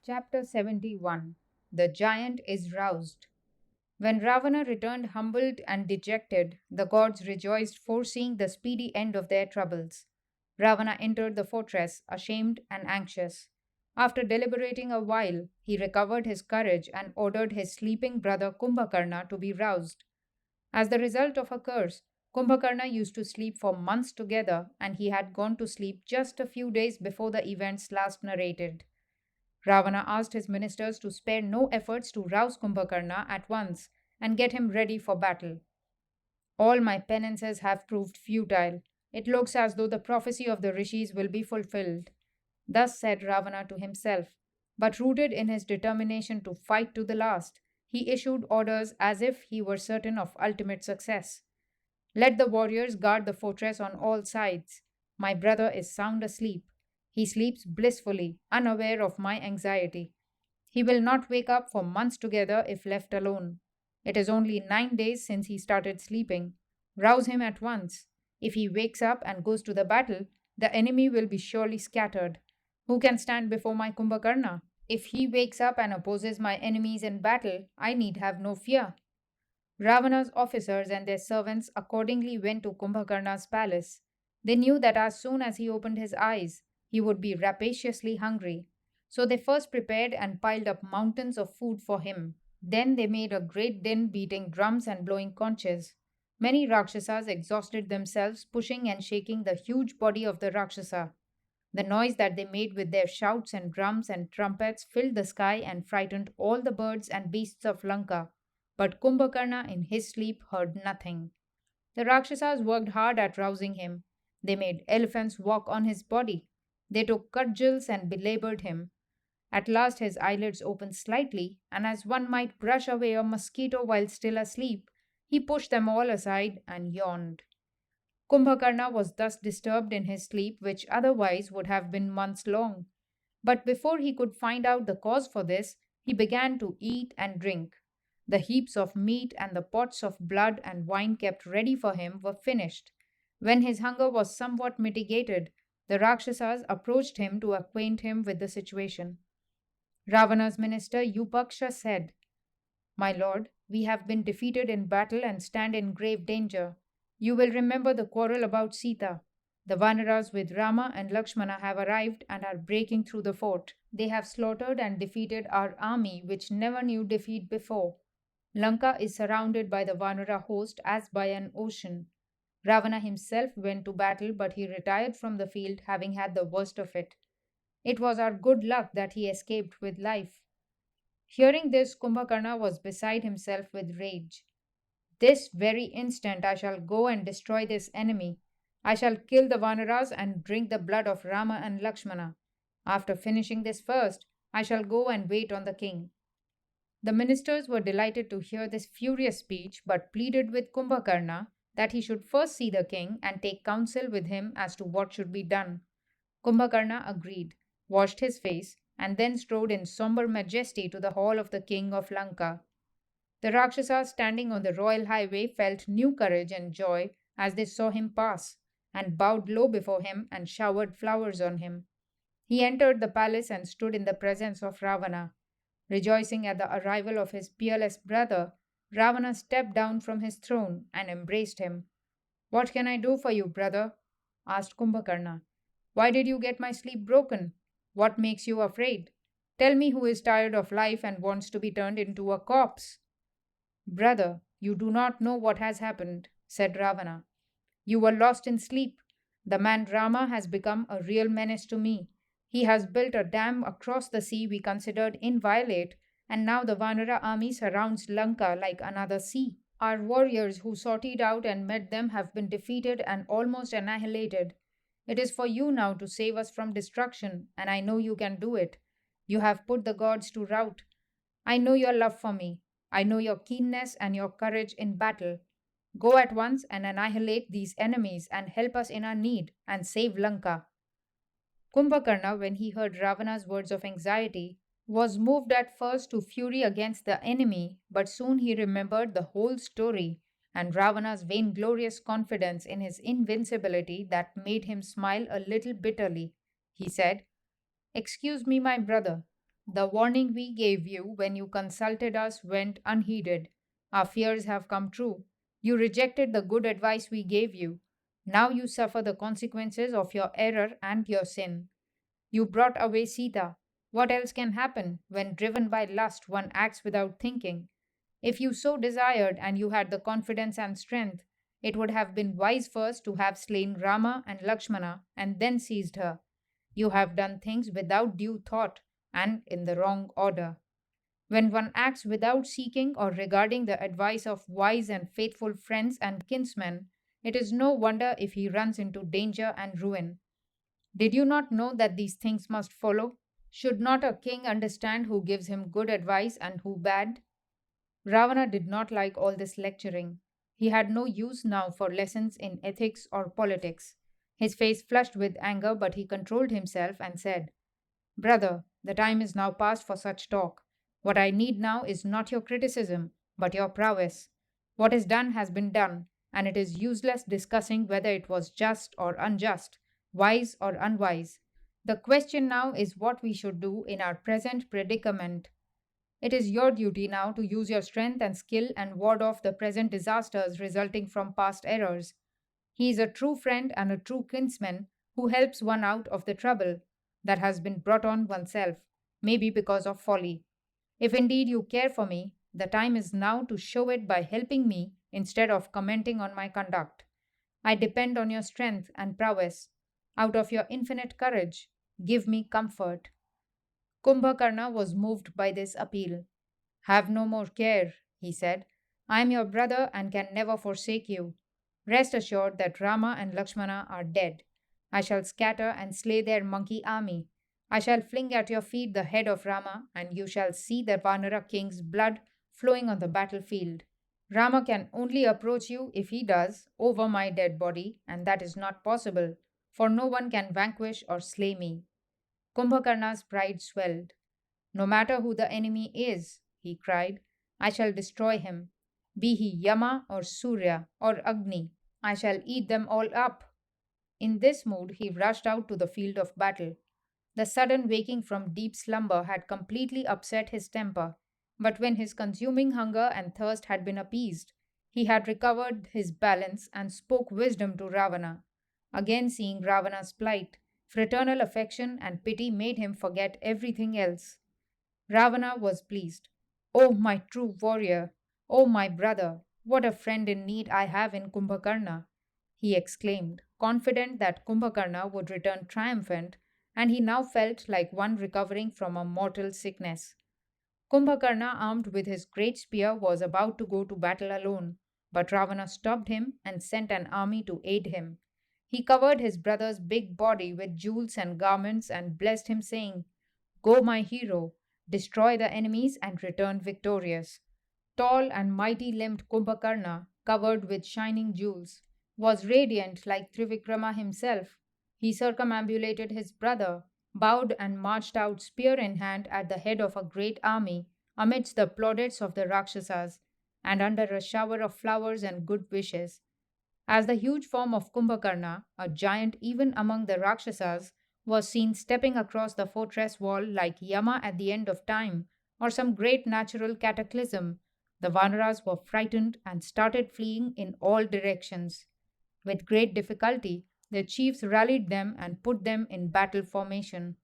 Chapter 71. The giant is roused. When Ravana returned humbled and dejected, the gods rejoiced, foreseeing the speedy end of their troubles. Ravana entered the fortress, ashamed and anxious. After deliberating a while, he recovered his courage and ordered his sleeping brother Kumbhakarna to be roused. As the result of a curse, Kumbhakarna used to sleep for months together, and he had gone to sleep just a few days before the events last narrated. Ravana asked his ministers to spare no efforts to rouse Kumbhakarna at once and get him ready for battle. All my penances have proved futile. It looks as though the prophecy of the rishis will be fulfilled. Thus said Ravana to himself. But rooted in his determination to fight to the last, he issued orders as if he were certain of ultimate success. Let the warriors guard the fortress on all sides. My brother is sound asleep. He sleeps blissfully, unaware of my anxiety. He will not wake up for months together if left alone. It is only 9 days since he started sleeping. Rouse him at once. If he wakes up and goes to the battle, the enemy will be surely scattered. Who can stand before my Kumbhakarna? If he wakes up and opposes my enemies in battle, I need have no fear. Ravana's officers and their servants accordingly went to Kumbhakarna's palace. They knew that as soon as he opened his eyes, he would be rapaciously hungry. So they first prepared and piled up mountains of food for him. Then they made a great din, beating drums and blowing conches. Many Rakshasas exhausted themselves pushing and shaking the huge body of the Rakshasa. The noise that they made with their shouts and drums and trumpets filled the sky and frightened all the birds and beasts of Lanka. But Kumbhakarna in his sleep heard nothing. The Rakshasas worked hard at rousing him. They made elephants walk on his body. They took cudgels and belabored him. At last his eyelids opened slightly, and as one might brush away a mosquito while still asleep, he pushed them all aside and yawned. Kumbhakarna was thus disturbed in his sleep, which otherwise would have been months long. But before he could find out the cause for this, he began to eat and drink. The heaps of meat and the pots of blood and wine kept ready for him were finished. When his hunger was somewhat mitigated, the Rakshasas approached him to acquaint him with the situation. Ravana's minister Yupaksha said, My lord, we have been defeated in battle and stand in grave danger. You will remember the quarrel about Sita. The Vanaras with Rama and Lakshmana have arrived and are breaking through the fort. They have slaughtered and defeated our army, which never knew defeat before. Lanka is surrounded by the Vanara host as by an ocean. Ravana himself went to battle, but he retired from the field, having had the worst of it. It was our good luck that he escaped with life. Hearing this, Kumbhakarna was beside himself with rage. This very instant I shall go and destroy this enemy. I shall kill the Vanaras and drink the blood of Rama and Lakshmana. After finishing this first, I shall go and wait on the king. The ministers were delighted to hear this furious speech, but pleaded with Kumbhakarna that he should first see the king and take counsel with him as to what should be done. Kumbhakarna agreed, washed his face, and then strode in somber majesty to the hall of the king of Lanka. The Rakshasas standing on the royal highway felt new courage and joy as they saw him pass, and bowed low before him and showered flowers on him. He entered the palace and stood in the presence of Ravana. Rejoicing at the arrival of his peerless brother, Ravana stepped down from his throne and embraced him. What can I do for you, brother? Asked Kumbhakarna. Why did you get my sleep broken? What makes you afraid? Tell me who is tired of life and wants to be turned into a corpse. Brother, you do not know what has happened, said Ravana. You were lost in sleep. The man Rama has become a real menace to me. He has built a dam across the sea we considered inviolate, and now the Vanara army surrounds Lanka like another sea. Our warriors who sorted out and met them have been defeated and almost annihilated. It is for you now to save us from destruction, and I know you can do it. You have put the gods to rout. I know your love for me. I know your keenness and your courage in battle. Go at once and annihilate these enemies and help us in our need and save Lanka. Kumbhakarna, when he heard Ravana's words of anxiety, was moved at first to fury against the enemy, but soon he remembered the whole story and Ravana's vainglorious confidence in his invincibility that made him smile a little bitterly. He said, Excuse me, my brother. The warning we gave you when you consulted us went unheeded. Our fears have come true. You rejected the good advice we gave you. Now you suffer the consequences of your error and your sin. You brought away Sita. What else can happen when driven by lust one acts without thinking? If you so desired and you had the confidence and strength, it would have been wise first to have slain Rama and Lakshmana and then seized her. You have done things without due thought and in the wrong order. When one acts without seeking or regarding the advice of wise and faithful friends and kinsmen, it is no wonder if he runs into danger and ruin. Did you not know that these things must follow? Should not a king understand who gives him good advice and who bad? Ravana did not like all this lecturing. He had no use now for lessons in ethics or politics. His face flushed with anger, but he controlled himself and said, Brother, the time is now past for such talk. What I need now is not your criticism, but your prowess. What is done has been done, and it is useless discussing whether it was just or unjust, wise or unwise. The question now is what we should do in our present predicament. It is your duty now to use your strength and skill and ward off the present disasters resulting from past errors. He is a true friend and a true kinsman who helps one out of the trouble that has been brought on oneself, maybe because of folly. If indeed you care for me, the time is now to show it by helping me instead of commenting on my conduct. I depend on your strength and prowess. Out of your infinite courage, give me comfort. Kumbhakarna was moved by this appeal. Have no more care, he said. I am your brother and can never forsake you. Rest assured that Rama and Lakshmana are dead. I shall scatter and slay their monkey army. I shall fling at your feet the head of Rama, and you shall see the Vanara king's blood flowing on the battlefield. Rama can only approach you if he does over my dead body, and that is not possible, for no one can vanquish or slay me. Kumbhakarna's pride swelled. No matter who the enemy is, he cried, I shall destroy him. Be he Yama or Surya or Agni, I shall eat them all up. In this mood, he rushed out to the field of battle. The sudden waking from deep slumber had completely upset his temper, but when his consuming hunger and thirst had been appeased, he had recovered his balance and spoke wisdom to Ravana. Again seeing Ravana's plight, fraternal affection and pity made him forget everything else. Ravana was pleased. O my true warrior! O my brother! What a friend in need I have in Kumbhakarna! He exclaimed, confident that Kumbhakarna would return triumphant, and he now felt like one recovering from a mortal sickness. Kumbhakarna, armed with his great spear, was about to go to battle alone, but Ravana stopped him and sent an army to aid him. He covered his brother's big body with jewels and garments and blessed him, saying, Go, my hero, destroy the enemies and return victorious. Tall and mighty limbed Kumbhakarna, covered with shining jewels, was radiant like Trivikrama himself. He circumambulated his brother, bowed and marched out spear in hand at the head of a great army amidst the plaudits of the Rakshasas and under a shower of flowers and good wishes. As the huge form of Kumbhakarna, a giant even among the Rakshasas, was seen stepping across the fortress wall like Yama at the end of time or some great natural cataclysm, the Vanaras were frightened and started fleeing in all directions. With great difficulty, the chiefs rallied them and put them in battle formation.